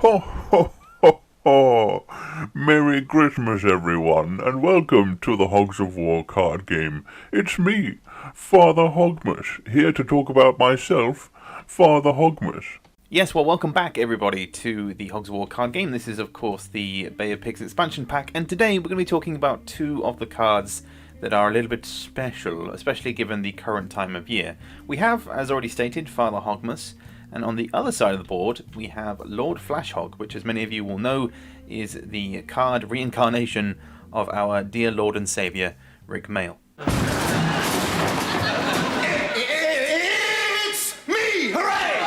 Ho ho ho ho! Merry Christmas everyone, and welcome to the Hogs of War card game. It's me, Father Hogmas, here to talk about myself, Father Hogmas. Yes, well, welcome back everybody to the Hogs of War card game. This is of course the Bay of Pigs expansion pack, and today we're going to be talking about two of the cards that are a little bit special, especially given the current time of year. We have, as already stated, Father Hogmas, and on the other side of the board we have Lord Flashhog, which, as many of you will know, is the card reincarnation of our dear Lord and Saviour, Rick Mail. It's me! Hooray!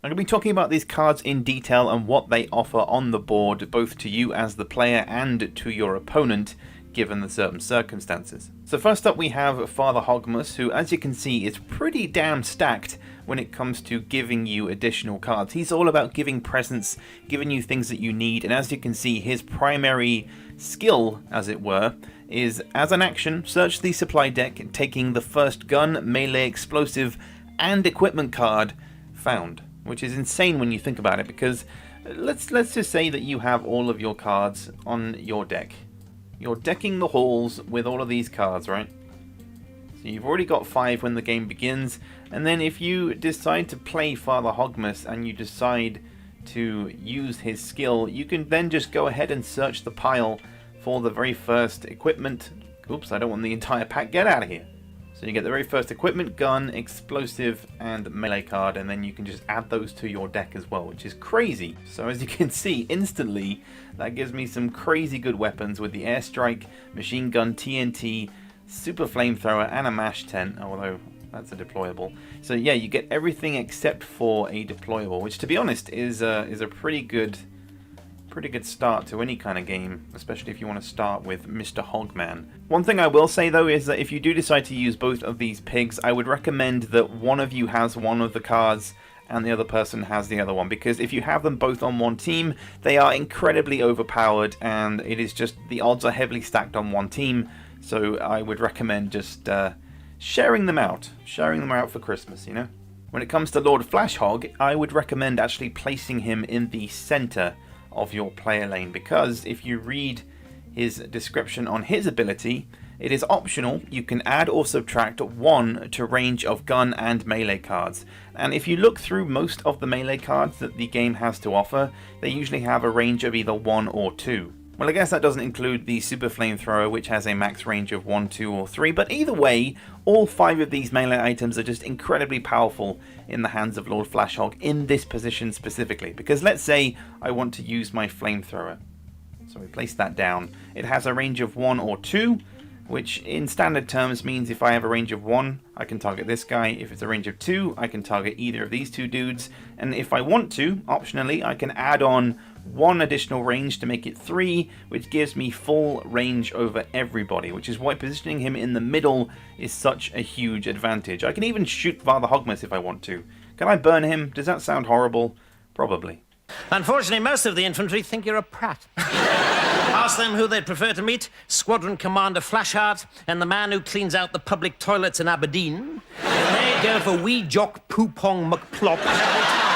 I'm going to be talking about these cards in detail and what they offer on the board, both to you as the player and to your opponent, given the certain circumstances. So first up we have Father Hogmas, who, as you can see, is pretty damn stacked when it comes to giving you additional cards. He's all about giving presents, giving you things that you need, and as you can see, his primary skill, as it were, is, as an action, search the supply deck, taking the first gun, melee, explosive, and equipment card found. Which is insane when you think about it, because let's just say that you have all of your cards on your deck. You're decking the halls with all of these cards, right? So you've already got 5 when the game begins, and then if you decide to play Father Hogmas and you decide to use his skill, you can then just go ahead and search the pile for the very first equipment. Oops, I don't want the entire pack. Get out of here. So you get the very first equipment, gun, explosive, and melee card, and then you can just add those to your deck as well, which is crazy. So as you can see, instantly, that gives me some crazy good weapons with the airstrike, machine gun, TNT, super flamethrower, and a mash tent, although that's a deployable. So yeah, you get everything except for a deployable, which, to be honest, is a pretty good start to any kind of game, especially if you want to start with Mr. Hogman. One thing I will say though is that if you do decide to use both of these pigs, I would recommend that one of you has one of the cards and the other person has the other one, because if you have them both on one team, they are incredibly overpowered, and it is just, the odds are heavily stacked on one team. So I would recommend just sharing them out for Christmas, you know. When it comes to Lord Flashhog, I would recommend actually placing him in the center of your player lane, because if you read his description on his ability, it is optional. You can add or subtract 1 to range of gun and melee cards, and if you look through most of the melee cards that the game has to offer, they usually have a range of either 1 or 2. Well, I guess that doesn't include the super flamethrower, which has a max range of 1, 2, or 3, but either way, all 5 of these melee items are just incredibly powerful in the hands of Lord Flashhog in this position specifically, because let's say I want to use my flamethrower. So we place that down. It has a range of 1 or 2, which in standard terms means if I have a range of 1, I can target this guy. If it's a range of 2, I can target either of these two dudes, and if I want to, optionally, I can add on 1 additional range to make it 3, which gives me full range over everybody, which is why positioning him in the middle is such a huge advantage. I can even shoot Father Hogmas if I want to. Can I burn him? Does that sound horrible? Probably. Unfortunately, most of the infantry think you're a prat. Ask them who they'd prefer to meet: Squadron Commander Flashheart and the man who cleans out the public toilets in Aberdeen. And they'd go for wee jock Poopong McPlop every time.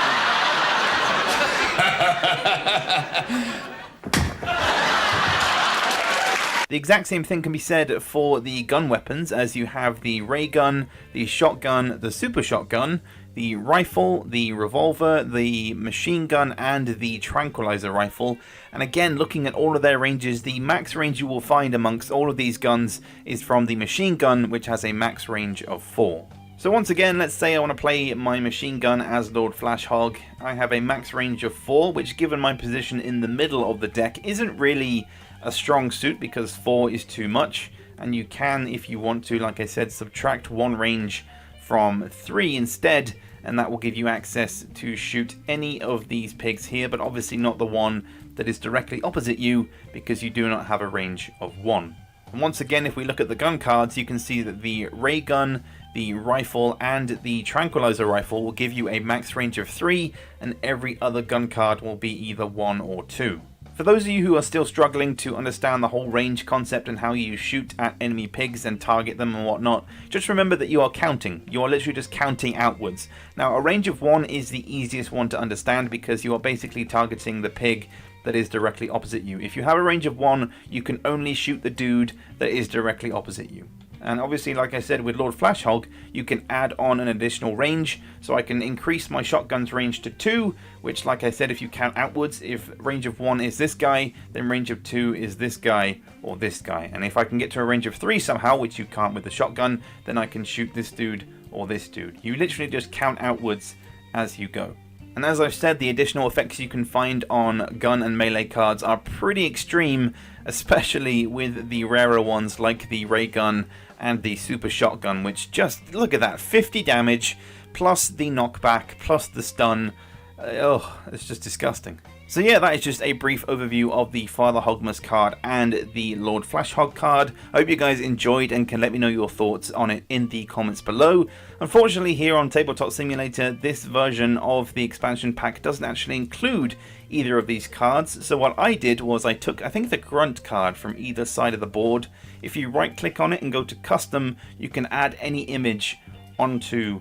The exact same thing can be said for the gun weapons, as you have the ray gun, the shotgun, the super shotgun, the rifle, the revolver, the machine gun, and the tranquilizer rifle. And again, looking at all of their ranges, the max range you will find amongst all of these guns is from the machine gun, which has a max range of 4. So once again, let's say I want to play my machine gun as Lord Flashhog. I have a max range of 4, which, given my position in the middle of the deck, isn't really a strong suit, because 4 is too much, and you can, if you want to, like I said, subtract 1 range from 3 instead, and that will give you access to shoot any of these pigs here, but obviously not the one that is directly opposite you, because you do not have a range of 1. And once again, if we look at the gun cards, you can see that the ray gun, the rifle, and the tranquilizer rifle will give you a max range of 3, and every other gun card will be either 1 or 2. For those of you who are still struggling to understand the whole range concept and how you shoot at enemy pigs and target them and whatnot, just remember that you are counting. You are literally just counting outwards. Now, a range of 1 is the easiest one to understand because you are basically targeting the pig that is directly opposite you. If you have a range of 1, you can only shoot the dude that is directly opposite you. And obviously, like I said, with Lord Flashhog, you can add on an additional range. So I can increase my shotgun's range to 2, which, like I said, if you count outwards, if range of 1 is this guy, then range of 2 is this guy or this guy. And if I can get to a range of 3 somehow, which you can't with the shotgun, then I can shoot this dude or this dude. You literally just count outwards as you go. And as I've said, the additional effects you can find on gun and melee cards are pretty extreme, especially with the rarer ones like the ray gun and the super shotgun, which just, look at that, 50 damage, plus the knockback, plus the stun. Oh, it's just disgusting. So yeah, that is just a brief overview of the Father Hogmas card and the Lord Flashhog card. I hope you guys enjoyed and can let me know your thoughts on it in the comments below. Unfortunately, here on Tabletop Simulator, this version of the expansion pack doesn't actually include either of these cards. So what I did was I took, I think, the grunt card from either side of the board. If you right click on it and go to custom, you can add any image onto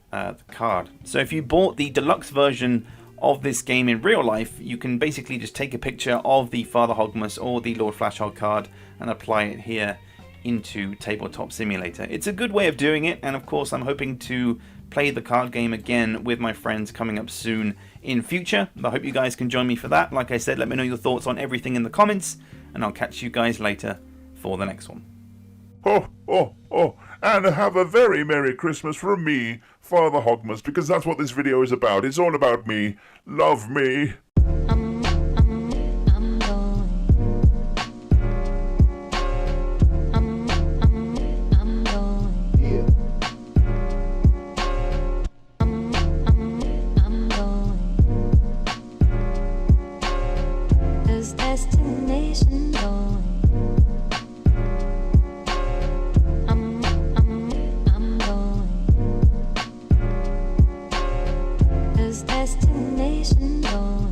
the card. So if you bought the deluxe version of this game in real life, you can basically just take a picture of the Father Hogmas or the Lord Flashhog card and apply it here into Tabletop Simulator. It's a good way of doing it, and of course I'm hoping to play the card game again with my friends coming up soon in future. I hope you guys can join me for that. Like I said, let me know your thoughts on everything in the comments, and I'll catch you guys later for the next one. And have a very Merry Christmas from me, Father Hogmas, because that's what this video is about. It's all about me. Love me. Destination going. I'm going. There's destination going.